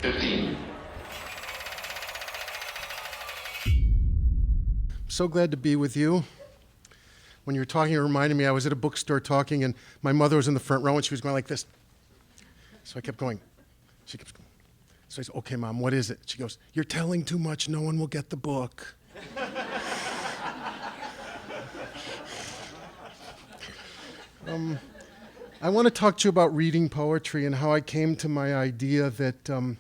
15. So glad to be with you. When you were talking, it reminded me I was at a bookstore talking, and my mother was in the front row, and she was going like this. So I kept going. She keeps going. So I said, "Okay, Mom, what is it?" She goes, "You're telling too much. No one will get the book." I want to talk to you about reading poetry and how I came to my idea that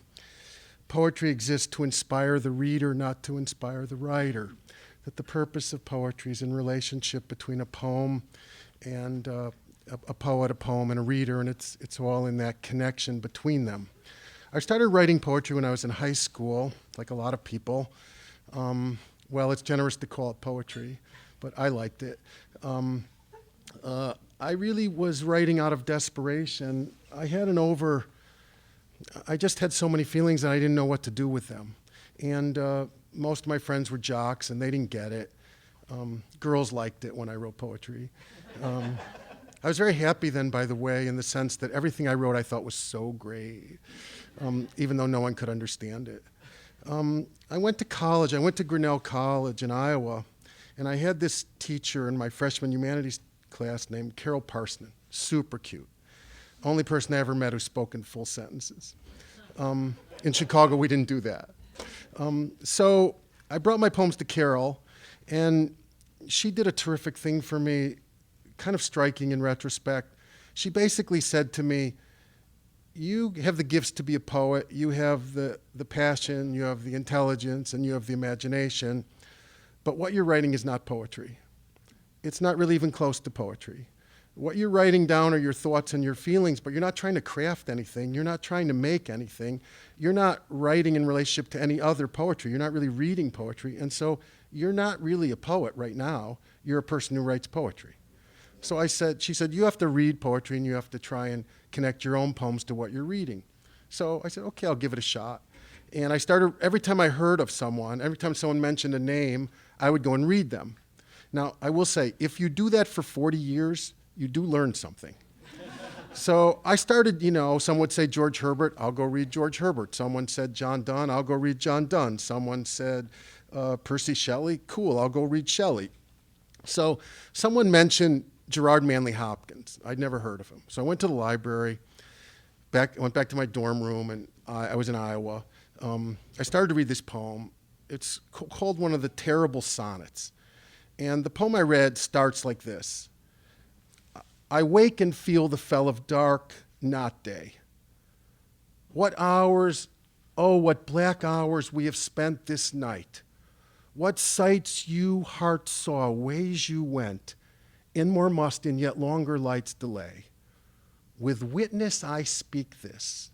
poetry exists to inspire the reader, not to inspire the writer. That the purpose of poetry is in relationship between a poem and a poet, a poem, and a reader, and it's all in that connection between them. I started writing poetry when I was in high school, like a lot of people. Well, it's generous to call it poetry, but I liked it. I really was writing out of desperation. I just had so many feelings and I didn't know what to do with them. And most of my friends were jocks and they didn't get it. Girls liked it when I wrote poetry. I was very happy then, by the way, in the sense that everything I wrote I thought was so great, even though no one could understand it. I went to college. I went to Grinnell College in Iowa, and I had this teacher in my freshman humanities class named Carol Parsons, super cute. Only person I ever met who spoke in full sentences. In Chicago, we didn't do that. So I brought my poems to Carol, and she did a terrific thing for me, kind of striking in retrospect. She basically said to me, "You have the gifts to be a poet, you have the passion, you have the intelligence, and you have the imagination, but what you're writing is not poetry. It's not really even close to poetry. What you're writing down are your thoughts and your feelings, but you're not trying to craft anything. You're not trying to make anything. You're not writing in relationship to any other poetry. You're not really reading poetry. And so you're not really a poet right now. You're a person who writes poetry." So she said, "You have to read poetry and you have to try and connect your own poems to what you're reading." So I said, "Okay, I'll give it a shot." And I started, every time I heard of someone, every time someone mentioned a name, I would go and read them. Now, I will say, if you do that for 40 years, you do learn something. So I started, some would say George Herbert, I'll go read George Herbert. Someone said John Donne, I'll go read John Donne. Someone said Percy Shelley, cool, I'll go read Shelley. So someone mentioned Gerard Manley Hopkins. I'd never heard of him. So I went to the library, went back to my dorm room, and I was in Iowa. I started to read this poem. It's called one of the Terrible Sonnets. And the poem I read starts like this. "I wake and feel the fell of dark, not day. What hours, oh, what black hours we have spent this night. What sights you, heart saw, ways you went, in more must in yet longer lights delay. With witness I speak this.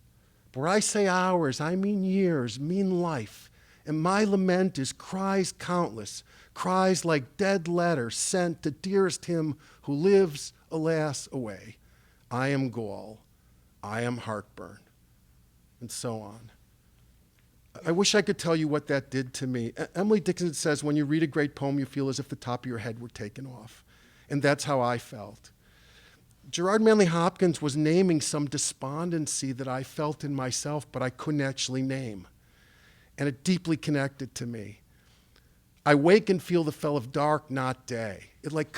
For I say hours, I mean years, mean life. And my lament is cries countless, cries like dead letters sent to dearest him who lives, alas, away. I am gall, I am heartburn," and so on. I wish I could tell you what that did to me. Emily Dickinson says, when you read a great poem, you feel as if the top of your head were taken off. And that's how I felt. Gerard Manley Hopkins was naming some despondency that I felt in myself, but I couldn't actually name. And it deeply connected to me. I wake and feel the fell of dark, not day. It like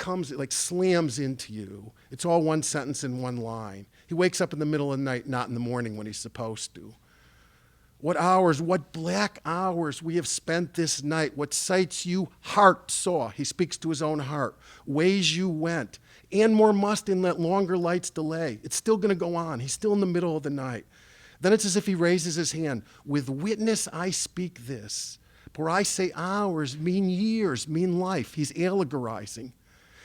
slams into you. It's all one sentence in one line. He wakes up in the middle of the night, not in the morning when he's supposed to. What hours, what black hours we have spent this night. What sights you heart saw. He speaks to his own heart. Ways you went. And more must in let longer lights delay. It's still going to go on. He's still in the middle of the night. Then it's as if he raises his hand. With witness I speak this. For I say hours mean years, mean life. He's allegorizing.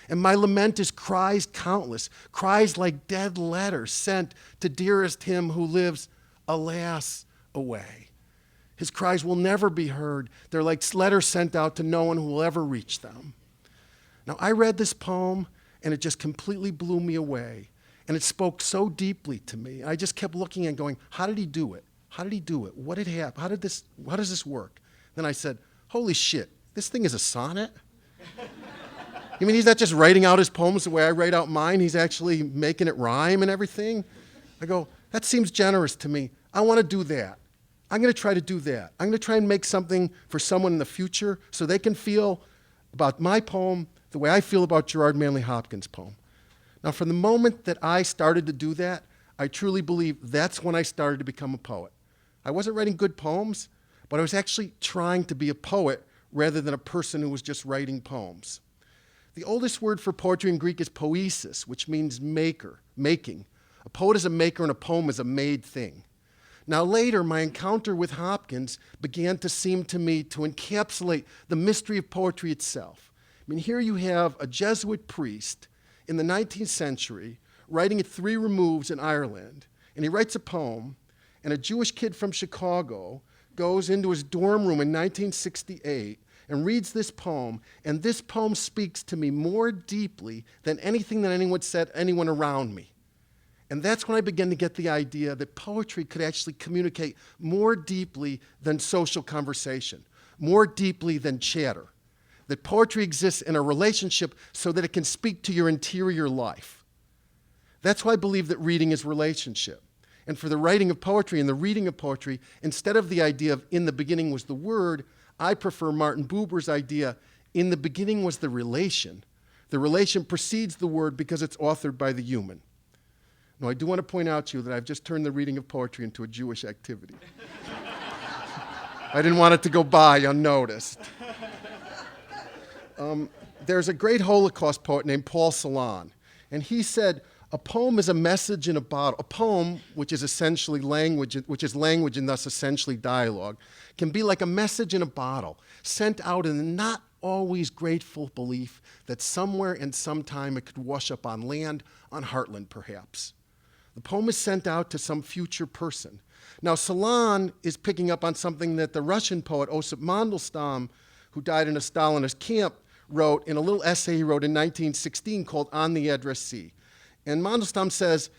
And my lament is cries countless, cries like dead letters sent to dearest him who lives, alas, away. His cries will never be heard. They're like letters sent out to no one who will ever reach them. Now, I read this poem, and it just completely blew me away. And it spoke so deeply to me. I just kept looking and going, how did he do it? How did he do it? What did happen? How does this work? Then I said, holy shit, this thing is a sonnet? You mean he's not just writing out his poems the way I write out mine? He's actually making it rhyme and everything? I go, that seems generous to me. I want to do that. I'm going to try to do that. I'm going to try and make something for someone in the future so they can feel about my poem the way I feel about Gerard Manley Hopkins' poem. Now, from the moment that I started to do that, I truly believe that's when I started to become a poet. I wasn't writing good poems, but I was actually trying to be a poet rather than a person who was just writing poems. The oldest word for poetry in Greek is poiesis, which means maker, making. A poet is a maker and a poem is a made thing. Now later, my encounter with Hopkins began to seem to me to encapsulate the mystery of poetry itself. I mean, here you have a Jesuit priest in the 19th century writing at 3 Removes in Ireland, and he writes a poem, and a Jewish kid from Chicago goes into his dorm room in 1968 and reads this poem, and this poem speaks to me more deeply than anything that anyone said, anyone around me. And that's when I began to get the idea that poetry could actually communicate more deeply than social conversation, more deeply than chatter. That poetry exists in a relationship so that it can speak to your interior life. That's why I believe that reading is relationship. And for the writing of poetry and the reading of poetry, instead of the idea of in the beginning was the word, I prefer Martin Buber's idea, in the beginning was the relation. The relation precedes the word because it's authored by the human. Now, I do want to point out to you that I've just turned the reading of poetry into a Jewish activity. I didn't want it to go by unnoticed. There's a great Holocaust poet named Paul Celan, and he said, a poem is a message in a bottle. A poem, which is essentially language, and thus essentially dialogue, can be like a message in a bottle, sent out in the not always grateful belief that somewhere and sometime it could wash up on land, on Heartland perhaps. The poem is sent out to some future person. Now, Celan is picking up on something that the Russian poet Osip Mandelstam, who died in a Stalinist camp, wrote in a little essay he wrote in 1916 called On the Address Sea. And Mandelstam says,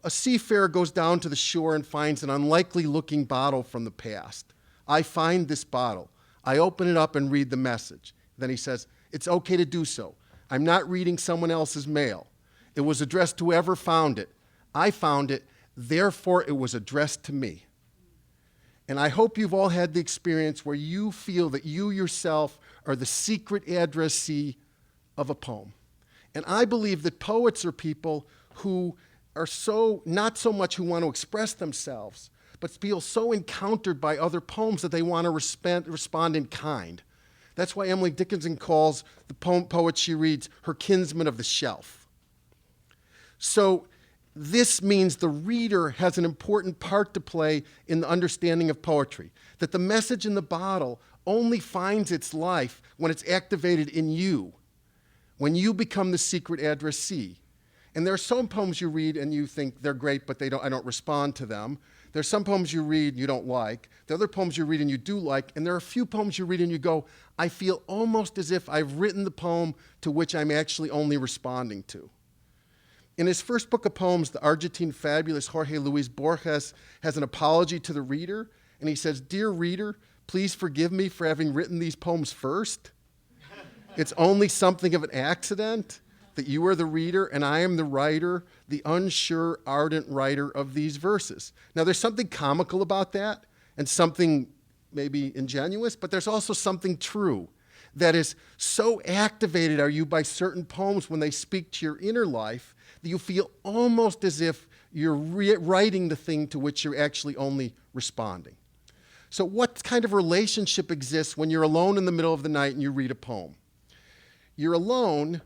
a seafarer goes down to the shore and finds an unlikely-looking bottle from the past. I find this bottle. I open it up and read the message. Then he says, it's okay to do so. I'm not reading someone else's mail. It was addressed to whoever found it. I found it, therefore it was addressed to me. And I hope you've all had the experience where you feel that you yourself are the secret addressee of a poem. And I believe that poets are people who are not so much who want to express themselves, but feel so encountered by other poems that they want to respond in kind. That's why Emily Dickinson calls the poet she reads her kinsman of the shelf. So this means the reader has an important part to play in the understanding of poetry, that the message in the bottle only finds its life when it's activated in you, when you become the secret addressee. And there are some poems you read and you think they're great, but I don't respond to them. There's some poems you read you don't like. There are other poems you read and you do like. And there are a few poems you read and you go, I feel almost as if I've written the poem to which I'm actually only responding to. In his first book of poems, the Argentine fabulist Jorge Luis Borges has an apology to the reader. And he says, dear reader, please forgive me for having written these poems first. It's only something of an accident that you are the reader and I am the writer, the unsure, ardent writer of these verses. Now, there's something comical about that and something maybe ingenuous, but there's also something true. That is, so activated are you by certain poems when they speak to your inner life that you feel almost as if you're writing the thing to which you're actually only responding. So what kind of relationship exists when you're alone in the middle of the night and you read a poem? You're alone,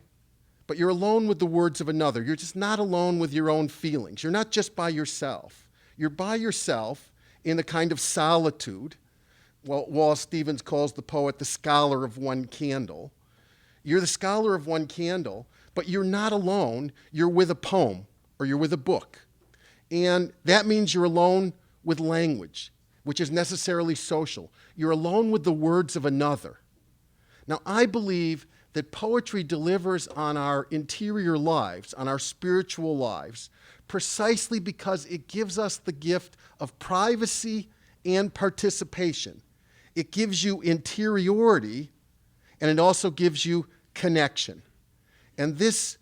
but you're alone with the words of another. You're just not alone with your own feelings. You're not just by yourself. You're by yourself in a kind of solitude. Well, Wallace Stevens calls the poet the scholar of one candle. You're the scholar of one candle, but you're not alone. You're with a poem or you're with a book. And that means you're alone with language, which is necessarily social. You're alone with the words of another. Now, I believe that poetry delivers on our interior lives, on our spiritual lives, precisely because it gives us the gift of privacy and participation. It gives you interiority, and it also gives you connection. And this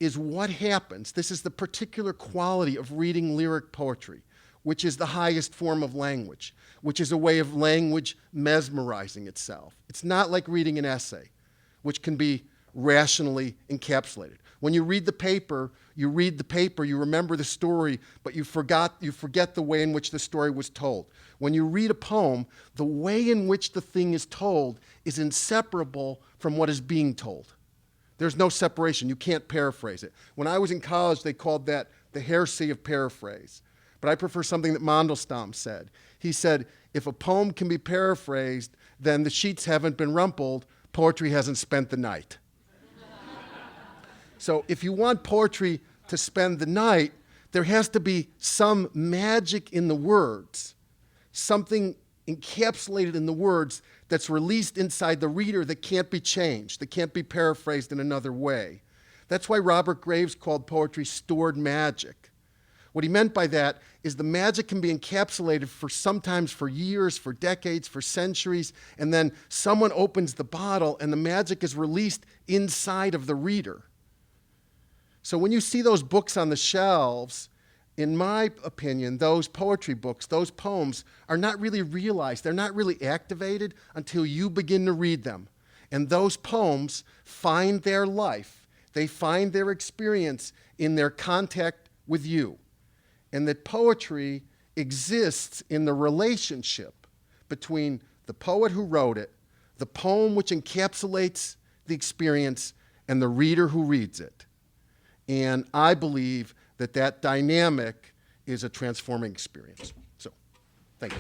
is what happens. This is the particular quality of reading lyric poetry. which is the highest form of language, which is a way of language mesmerizing itself. It's not like reading an essay, which can be rationally encapsulated. When you read the paper, you remember the story, but you forget the way in which the story was told. When you read a poem, the way in which the thing is told is inseparable from what is being told. There's no separation. You can't paraphrase it. When I was in college, they called that the heresy of paraphrase. But I prefer something that Mandelstam said. He said, if a poem can be paraphrased, then the sheets haven't been rumpled, poetry hasn't spent the night. So if you want poetry to spend the night, there has to be some magic in the words, something encapsulated in the words that's released inside the reader that can't be changed, that can't be paraphrased in another way. That's why Robert Graves called poetry stored magic. What he meant by that is the magic can be encapsulated sometimes for years, for decades, for centuries, and then someone opens the bottle and the magic is released inside of the reader. So when you see those books on the shelves, in my opinion, those poetry books, those poems are not really realized. They're not really activated until you begin to read them. And those poems find their life. They find their experience in their contact with you. And that poetry exists in the relationship between the poet who wrote it, the poem which encapsulates the experience, and the reader who reads it. And I believe that that dynamic is a transforming experience. So, thank you.